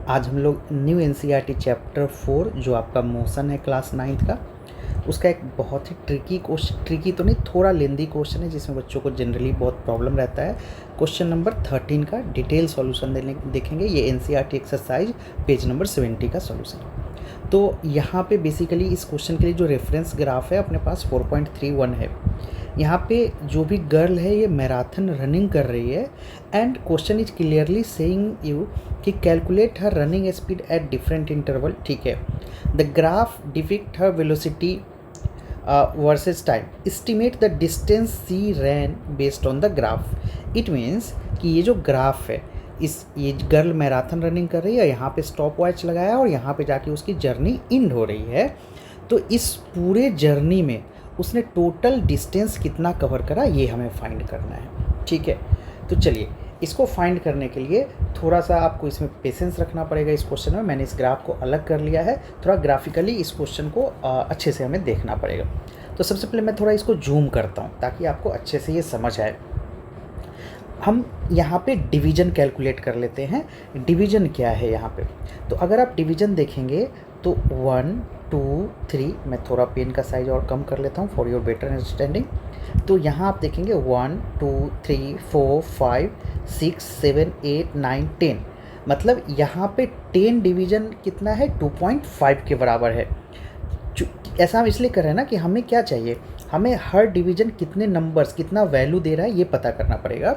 आज हम लोग न्यू एनसीईआरटी चैप्टर 4 जो आपका मोशन है क्लास 9th का, उसका एक बहुत ही ट्रिकी तो नहीं, थोड़ा लेंदी क्वेश्चन है जिसमें बच्चों को जनरली बहुत प्रॉब्लम रहता है। क्वेश्चन नंबर 13 का डिटेल सॉल्यूशन देखेंगे। ये एनसीईआरटी एक्सरसाइज पेज नंबर 70 का सॉल्यूशन। तो यहाँ पे बेसिकली इस क्वेश्चन के लिए जो रेफरेंस ग्राफ है अपने पास 4.31 है। यहाँ पे जो भी गर्ल है ये मैराथन रनिंग कर रही है and question is clearly saying you कि calculate her running speed at different interval. ठीक है, the graph depict her velocity versus time, estimate the distance she ran based on the graph. It means कि ये जो graph है, ये girl marathon running कर रही है, यहाँ पे स्टॉप वॉच लगाया और यहाँ पे जाके उसकी जर्नी इंड हो रही है। तो इस पूरे जर्नी में उसने टोटल डिस्टेंस कितना कवर करा ये हमें फाइंड करना है। ठीक है, तो चलिए इसको फाइंड करने के लिए थोड़ा सा आपको इसमें पेशेंस रखना पड़ेगा। इस क्वेश्चन में मैंने इस ग्राफ को अलग कर लिया है, थोड़ा ग्राफिकली इस क्वेश्चन को अच्छे से हमें देखना पड़ेगा। तो सबसे पहले मैं थोड़ा इसको जूम करता हूँ ताकि आपको अच्छे से ये समझ आए। हम यहाँ पे डिवीजन कैलकुलेट कर लेते हैं। डिवीजन क्या है यहाँ पे? तो अगर आप डिवीजन देखेंगे तो 1 2 3, मैं थोड़ा पेन का साइज और कम कर लेता हूँ फॉर योर बेटर अंडरस्टैंडिंग। तो यहाँ आप देखेंगे 1 2 3 4 5 6 7 8 9 10, मतलब यहाँ पे 10 डिवीजन कितना है? 2.5 के बराबर है। ऐसा हम इसलिए कर रहे हैं ना कि हमें क्या चाहिए, हमें हर डिवीजन कितने नंबर्स, कितना वैल्यू दे रहा है ये पता करना पड़ेगा।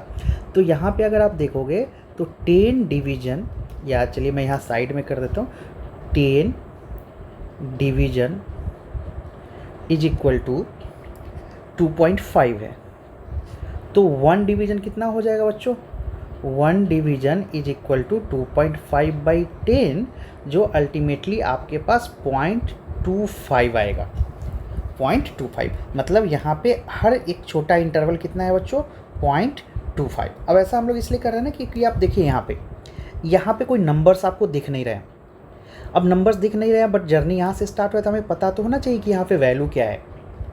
तो यहाँ पे अगर आप देखोगे तो 10 डिवीजन, या चलिए मैं यहाँ साइड में कर देता हूँ, 10 डिवीजन इज इक्वल टू 2.5 है। तो 1 डिवीजन कितना हो जाएगा बच्चों? 1 डिवीजन इज इक्वल टू 2.5/10, जो अल्टीमेटली आपके पास 0.25 आएगा। 0.25 मतलब यहाँ पे हर एक छोटा इंटरवल कितना है बच्चों? 0.25। अब ऐसा हम लोग इसलिए कर रहे हैं ना क्योंकि आप देखिए यहाँ पे कोई नंबर्स आपको दिख नहीं रहे हैं। अब नंबर्स दिख नहीं रहे हैं बट जर्नी यहाँ से स्टार्ट हुआ तो हमें पता तो होना चाहिए कि यहाँ पे वैल्यू क्या है।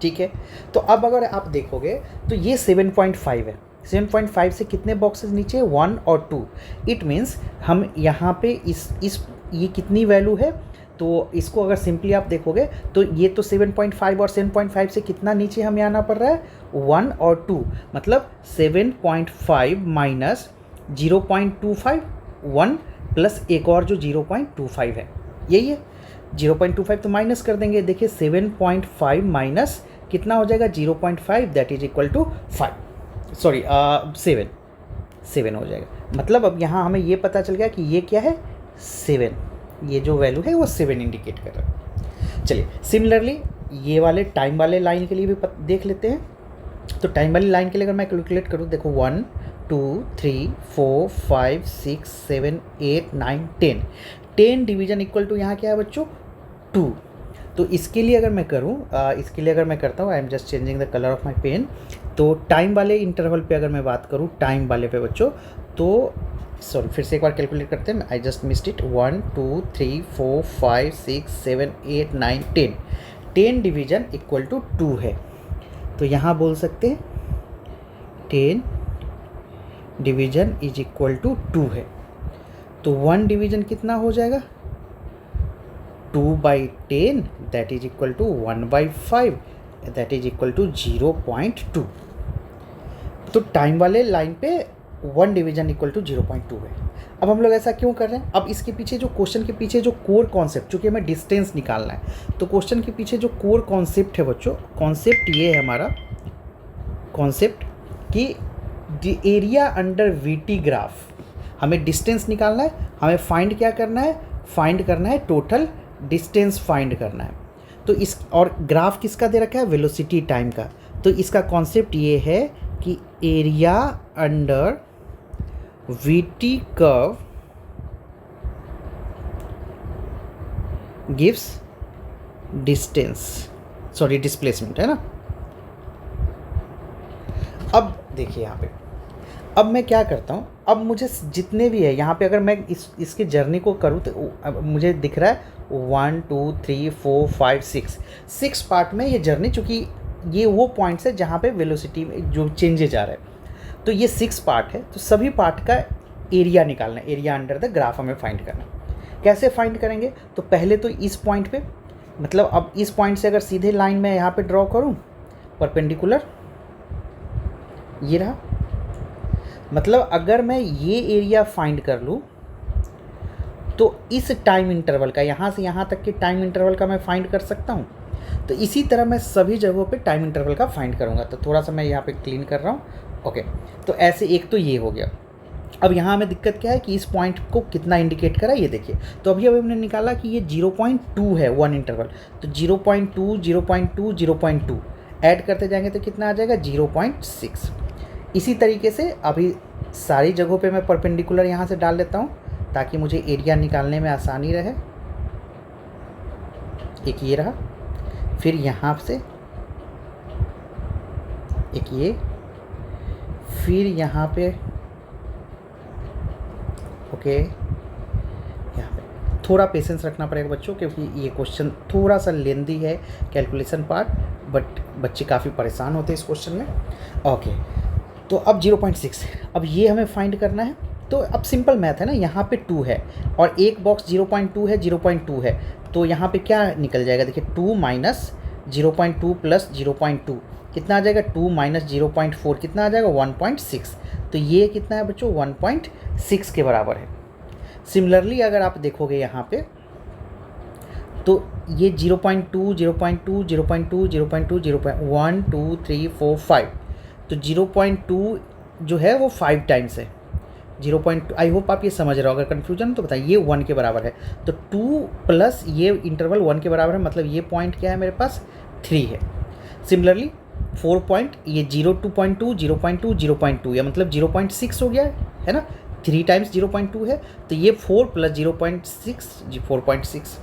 ठीक है, तो अब अगर आप देखोगे तो ये 7.5 है। 7.5 से कितने बॉक्सेस नीचे? 1 और 2। इट मीन्स हम यहाँ पे ये कितनी वैल्यू है? तो इसको अगर सिंपली आप देखोगे तो ये तो 7.5 और 7.5 से कितना नीचे हमें आना पड़ रहा है? 1 और 2, मतलब 7.5 माइनस 0.25, 1 प्लस एक और जो 0.25 है, यही है 0.25। तो माइनस कर देंगे, देखिए 7.5 माइनस कितना हो जाएगा? 0.5, that is equal to 5, sorry 7 हो जाएगा। मतलब अब यहाँ हमें ये पता चल गया कि ये क्या है? 7, ये जो वैल्यू है वो 7 इंडिकेट कर रहा है। चलिए सिमिलरली ये वाले टाइम वाले लाइन के लिए भी देख लेते हैं। तो टाइम वाली लाइन के लिए अगर मैं कैलकुलेट करूँ, देखो 1 2 3 4 5 6 7 8 9 10, 10 डिवीजन इक्वल टू यहाँ क्या है बच्चों? 2। तो इसके लिए अगर मैं करूँ, इसके लिए अगर मैं करता हूँ, I am just changing the colour of my pen. तो टाइम वाले इंटरवल पे अगर मैं बात करूँ, टाइम वाले पे बच्चों, तो सॉरी फिर से एक बार कैलकुलेट करते हैं, I just missed it. 1 2 3 4 5 6 7 8 9 10, 10 division equal to 2 है। तो यहाँ बोल सकते हैं 10 डिवीजन इज इक्वल टू 2 है। तो 1 डिवीजन कितना हो जाएगा? 2/10, that is equal to 1/5, that is equal to 0.2। तो टाइम वाले लाइन पे 1 डिवीजन इक्वल टू 0.2 है। अब हम लोग ऐसा क्यों कर रहे हैं? अब इसके पीछे जो क्वेश्चन के पीछे जो कोर कॉन्सेप्ट, चूँकि हमें डिस्टेंस निकालना है, तो क्वेश्चन के पीछे जो कोर कॉन्सेप्ट है बच्चों, कॉन्सेप्ट ये है हमारा कॉन्सेप्ट कि the area under VT graph, हमें डिस्टेंस निकालना है, हमें फाइंड क्या करना है? फाइंड करना है टोटल डिस्टेंस फाइंड करना है। तो इस और ग्राफ किसका दे रखा है? वेलोसिटी टाइम का। तो इसका कॉन्सेप्ट ये है कि area under VT curve gives distance, sorry displacement है ना। अब देखिए यहाँ पे, अब मैं क्या करता हूँ, अब मुझे जितने भी है यहाँ पे अगर मैं इसके जर्नी को करूँ तो मुझे दिख रहा है 1 2 3 4 5 6 पार्ट में ये जर्नी, चूँकि ये वो पॉइंट्स है जहाँ पे वेलोसिटी में जो चेंजेज आ रहा है। तो ये 6 पार्ट है, तो सभी पार्ट का एरिया निकालना है, एरिया अंडर द ग्राफ हमें फाइंड करना है। कैसे फाइंड करेंगे? तो पहले तो इस पॉइंट पे, मतलब अब इस पॉइंट से अगर सीधे लाइन मैं यहाँ पे ड्रॉ करूँ परपेंडिकुलर, ये रहा, मतलब अगर मैं ये एरिया फाइंड कर लूँ तो इस टाइम इंटरवल का, यहाँ से यहाँ तक के टाइम इंटरवल का मैं फाइंड कर सकता हूँ। तो इसी तरह मैं सभी जगहों पे टाइम इंटरवल का फाइंड करूँगा। तो थोड़ा सा मैं यहाँ पे क्लीन कर रहा हूँ। ओके, तो ऐसे एक तो ये हो गया। अब यहाँ हमें दिक्कत क्या है कि इस पॉइंट को कितना इंडिकेट करा, ये देखिए। तो अभी हमने निकाला कि ये 0.2 है वन इंटरवल, तो 0.2 0.2 0.2 ऐड करते जाएंगे तो कितना आ जाएगा? 0.6। इसी तरीके से अभी सारी जगहों पे मैं परपेंडिकुलर यहाँ से डाल लेता हूँ ताकि मुझे एरिया निकालने में आसानी रहे। एक ये रहा, फिर यहाँ से एक ये, फिर यहाँ पे ओके, यहाँ पे थोड़ा पेशेंस रखना पड़ेगा बच्चों, क्योंकि ये क्वेश्चन थोड़ा सा लेंदी है कैलकुलेशन पार्ट, बट बच्चे काफ़ी परेशान होते हैं इस क्वेश्चन में। ओके, तो अब 0.6, अब ये हमें फाइंड करना है। तो अब सिंपल मैथ है ना, यहाँ पे 2 है और एक बॉक्स 0.2 है, 0.2 है, तो यहाँ पे क्या निकल जाएगा? देखिए 2 माइनस 0.2 प्लस 0.2 कितना आ जाएगा? 2 माइनस 0.4 कितना आ जाएगा? 1.6। तो ये कितना है बच्चों? 1.6 के बराबर है। सिमिलरली अगर आप देखोगे यहाँ पे तो ये 0.2 0.2 0.2 0.2 0.1 2 3 4 5, तो 0.2 जो है वो 5 टाइम्स है 0.2। आई होप आप ये समझ रहे हो, अगर कन्फ्यूजन तो बताइए। ये 1 के बराबर है, तो 2 प्लस ये इंटरवल 1 के बराबर है, मतलब ये पॉइंट क्या है मेरे पास? 3 है। सिमिलरली 4 पॉइंट, ये 0.2 0.2 0.2, या मतलब 0.6 हो गया है ना, 3 टाइम्स 0.2 है, तो ये 4 प्लस 0.6 4.6।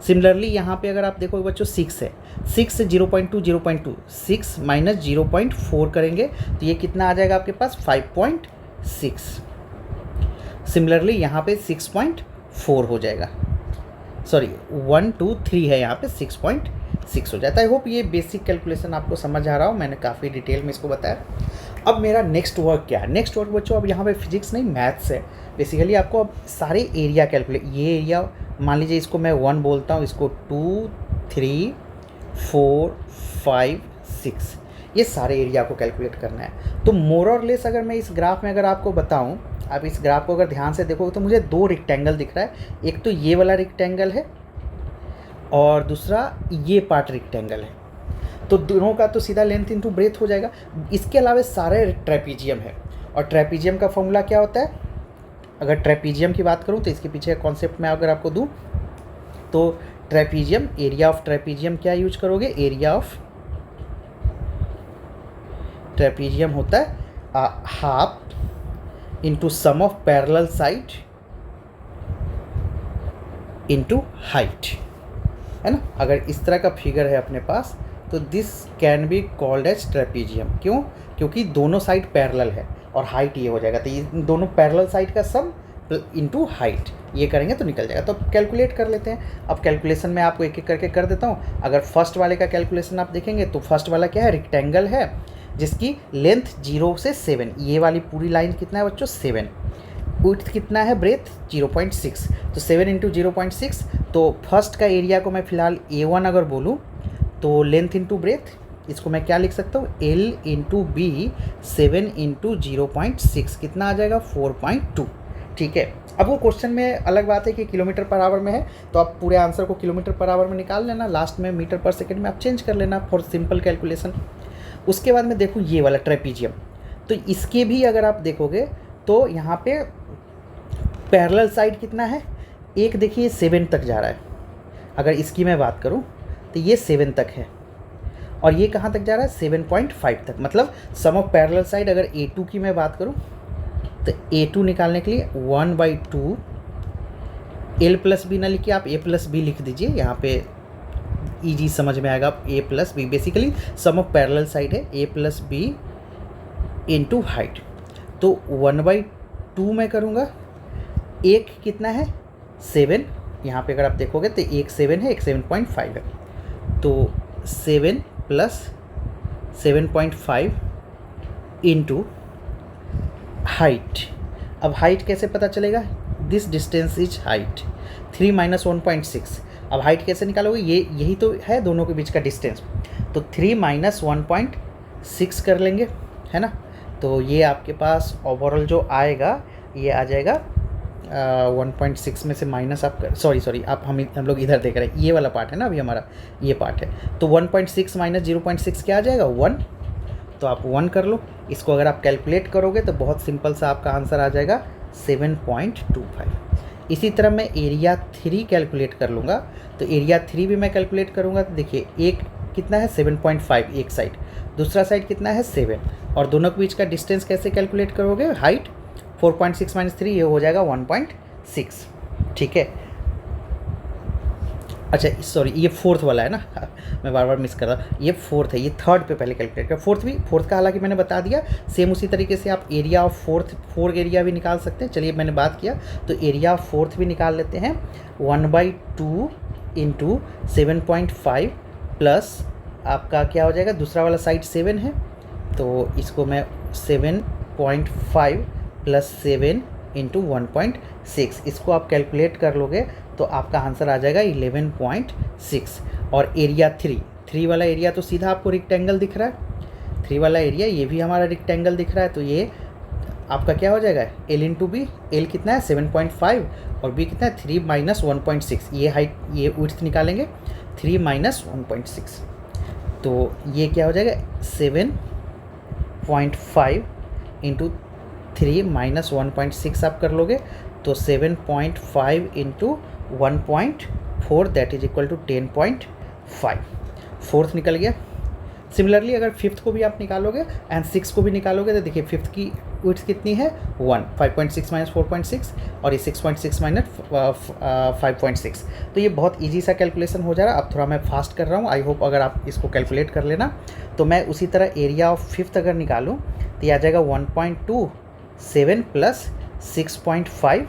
सिमिलरली यहाँ पे अगर आप देखोगे बच्चों 6 है, 6 से 0.2 0.2, 6 माइनस 0.4 करेंगे तो ये कितना आ जाएगा आपके पास? 5.6। सिमिलरली यहाँ पे 6.4 हो जाएगा, सॉरी 1 2 3 है, यहाँ पे 6.6 हो जाता है। आई होप ये बेसिक कैलकुलेशन आपको समझ आ रहा हो, मैंने काफ़ी डिटेल में इसको बताया। अब मेरा नेक्स्ट वर्क क्या है? नेक्स्ट वर्क बच्चों अब यहाँ पे फिजिक्स नहीं मैथ्स है। बेसिकली आपको अब सारे एरिया कैलकुलेट, ये एरिया मान लीजिए इसको मैं 1 बोलता हूँ, इसको 2 3 4 5 6, ये सारे एरिया को कैलकुलेट करना है। तो मोर और लेस अगर मैं इस ग्राफ में अगर आपको बताऊँ, आप इस ग्राफ को अगर ध्यान से देखोगे तो मुझे 2 रेक्टेंगल दिख रहा है। एक तो ये वाला रेक्टेंगल है और दूसरा ये पार्ट रेक्टेंगल है, तो दोनों का तो सीधा लेंथ इंटू ब्रेथ हो जाएगा। इसके अलावा सारे ट्रेपीजियम है, और ट्रेपीजियम का फॉर्मूला क्या होता है? अगर ट्रेपीजियम की बात करूं तो इसके पीछे का कॉन्सेप्ट मैं अगर आपको दूं तो ट्रेपीजियम, एरिया ऑफ ट्रेपीजियम क्या यूज करोगे? एरिया ऑफ ट्रेपीजियम होता है half into sum of parallel side into height, है ना। अगर इस तरह का फिगर है अपने पास तो this can be called as trapezium. क्यों? क्योंकि दोनों साइड पैरेलल है और हाइट ये हो जाएगा, तो ये दोनों पैरेलल साइड का सम इंटू हाइट, ये करेंगे तो निकल जाएगा। तो अब कैलकुलेट कर लेते हैं। अब कैलकुलेशन में आपको एक एक करके कर देता हूँ। अगर फर्स्ट वाले का कैलकुलेशन आप देखेंगे तो फर्स्ट वाला क्या है? रेक्टेंगल है जिसकी लेंथ 0 से 7, ये वाली पूरी लाइन कितना है बच्चों? 7। विड्थ कितना है? ब्रेथ 0.6, तो 7 इंटू 0.6। तो फर्स्ट का एरिया को मैं फिलहाल A1 अगर बोलूँ तो लेंथ इंटू ब्रेथ, इसको मैं क्या लिख सकता हूँ? L इंटू बी 7 इंटू 0.6 कितना आ जाएगा? 4.2। ठीक है। अब वो क्वेश्चन में अलग बात है कि किलोमीटर पर आवर में है, तो आप पूरे आंसर को किलोमीटर पर आवर में निकाल लेना, लास्ट में मीटर पर सेकेंड में आप चेंज कर लेना फॉर सिंपल कैलकुलेशन। उसके बाद में देखूँ ये वाला ट्रेपीजियम, तो इसके भी अगर आप देखोगे तो यहाँ पे पैरेलल साइड कितना है? एक देखिए 7 तक जा रहा है, अगर इसकी मैं बात करूँ तो ये 7 तक है, और ये कहाँ तक जा रहा है? 7.5 तक। मतलब सम ऑफ पैरेलल साइड अगर A2 की मैं बात करूँ तो A2 निकालने के लिए 1/2 L प्लस बी ना लिखिए, आप A प्लस बी लिख दीजिए, यहाँ पे ईजी समझ में आएगा। A plus B basically sum of parallel side है, A plus B into height. तो 1/2 मैं करूँगा, एक कितना है? 7, यहाँ पे अगर आप देखोगे तो एक 7 है, एक 7.5 है, तो 7 प्लस 7.5 इंटू हाइट। अब हाइट कैसे पता चलेगा? This distance is height 3 minus 1.6। अब हाइट कैसे निकालोगे, ये यही तो है दोनों के बीच का डिस्टेंस, तो 3 माइनस 1.6 कर लेंगे, है ना। तो ये आपके पास ओवरऑल जो आएगा ये आ जाएगा 1.6 में से माइनस आप सॉरी आप हम लोग इधर देख रहे हैं, ये वाला पार्ट है ना अभी हमारा, ये पार्ट है। तो 1.6 माइनस 0.6 क्या आ जाएगा 1, तो आप 1 कर लो। इसको अगर आप कैलकुलेट करोगे तो बहुत सिंपल सा आपका आंसर आ जाएगा 7.25। इसी तरह मैं एरिया 3 कैलकुलेट कर लूँगा, तो एरिया 3 भी मैं कैलकुलेट करूँगा। तो देखिए एक कितना है 7.5 एक साइड, दूसरा साइड कितना है 7, और दोनों के बीच का डिस्टेंस कैसे कैलकुलेट करोगे, हाइट 4.6 माइनस 3 ये हो जाएगा 1.6, ठीक है। अच्छा सॉरी ये फोर्थ वाला है ना मैं बार बार मिस कर रहा हूँ, ये फोर्थ है, ये थर्ड पे पहले कैलकुलेट कर, फोर्थ का हालांकि मैंने बता दिया। सेम उसी तरीके से आप एरिया ऑफ फोर्थ एरिया भी निकाल सकते हैं। चलिए मैंने बात किया तो एरिया ऑफ फोर्थ भी निकाल लेते हैं। 1/2 इंटू 7.5 प्लस आपका क्या हो जाएगा, दूसरा वाला साइड 7 है, तो इसको मैं 7.5 प्लस 7 इंटू 1.6 इसको आप कैलकुलेट कर लोगे तो आपका आंसर आ जाएगा 11.6। और एरिया 3 वाला एरिया तो सीधा आपको रेक्टेंगल दिख रहा है, 3 वाला एरिया ये भी हमारा रेक्टेंगल दिख रहा है, तो ये आपका क्या हो जाएगा L इंटू बी। एल कितना है 7.5 और बी कितना है 3 माइनस 1.6, ये हाइट ये विड्थ निकालेंगे 3 माइनस 1.6, तो ये क्या हो जाएगा 7.5 इंटू 3 माइनस 1.6 आप कर लोगे तो 7.5 into 1.4 that is equal to 10.5। Fourth निकल गया। सिमिलरली अगर फिफ्थ को भी आप निकालोगे एंड सिक्स को भी निकालोगे तो देखिए फिफ्थ की विड्थ कितनी है 1, 5.6 माइनस 4.6 और ये 6.6 माइनस 5.6, तो ये बहुत इजी सा कैलकुलेशन हो जा रहा है। अब थोड़ा मैं फास्ट कर रहा हूँ, आई होप अगर आप इसको कैलकुलेट कर लेना। तो मैं उसी तरह एरिया ऑफ फिफ्थ अगर निकालूँ तो ये आ जाएगा 1.27 plus 6.5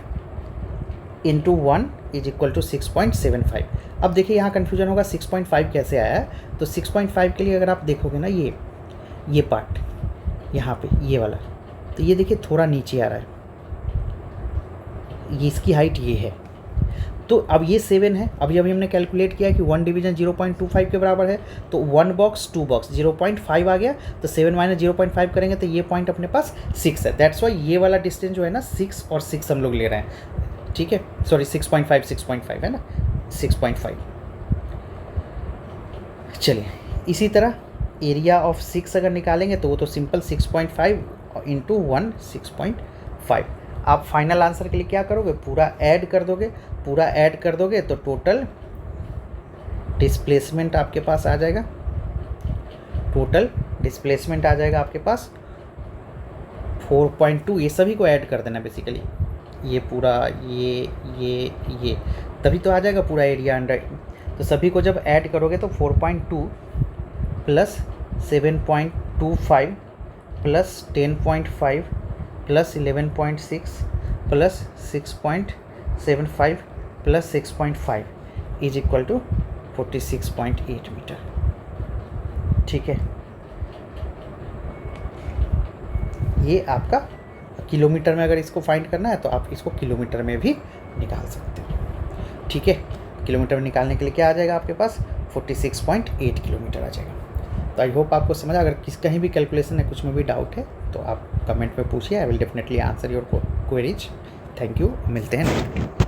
into 1 is equal to 6.75। अब देखिए यहाँ कन्फ्यूजन होगा 6.5 कैसे आया है, तो 6.5 के लिए अगर आप देखोगे ना ये पार्ट यहाँ पे ये वाला, तो ये देखिए थोड़ा नीचे आ रहा है, ये इसकी हाइट ये है, तो अब ये 7 है। अभी हमने कैलकुलेट किया कि 1 डिवीजन 0.25 के बराबर है, तो 1 बॉक्स 2 बॉक्स 0.5 आ गया, तो 7 माइनस 0.5 करेंगे तो ये पॉइंट अपने पास 6 है। दैट्स वाई ये वाला डिस्टेंस जो है ना 6 और 6 हम लोग ले रहे हैं, ठीक है। सॉरी 6.5 है ना 6.5। चलिए इसी तरह एरिया ऑफ 6 अगर निकालेंगे तो वो तो सिंपल 6.5 इंटू 1 6.5। आप फाइनल आंसर के लिए क्या करोगे, पूरा ऐड कर दोगे तो टोटल डिस्प्लेसमेंट आपके पास आ जाएगा, आपके पास 4.2। ये सभी को ऐड कर देना बेसिकली, ये पूरा ये तभी तो आ जाएगा पूरा एरिया अंडर। तो सभी को जब ऐड करोगे तो 4.2 plus 7.25 plus 10.5 plus 11.6 plus 6.75 plus 6.5 is equal to 46.8 metre, ठीक है। ये आपका किलोमीटर में अगर इसको फाइंड करना है तो आप इसको किलोमीटर में भी निकाल सकते हो, ठीक है। किलोमीटर में निकालने के लिए क्या आ जाएगा आपके पास 46.8 किलोमीटर आ जाएगा। तो आई होप आपको समझ, अगर कहीं भी कैलकुलेशन है कुछ में भी डाउट है तो आप कमेंट में पूछिए, I will definitely answer your queries. Thank you, मिलते हैं नेक्स्ट।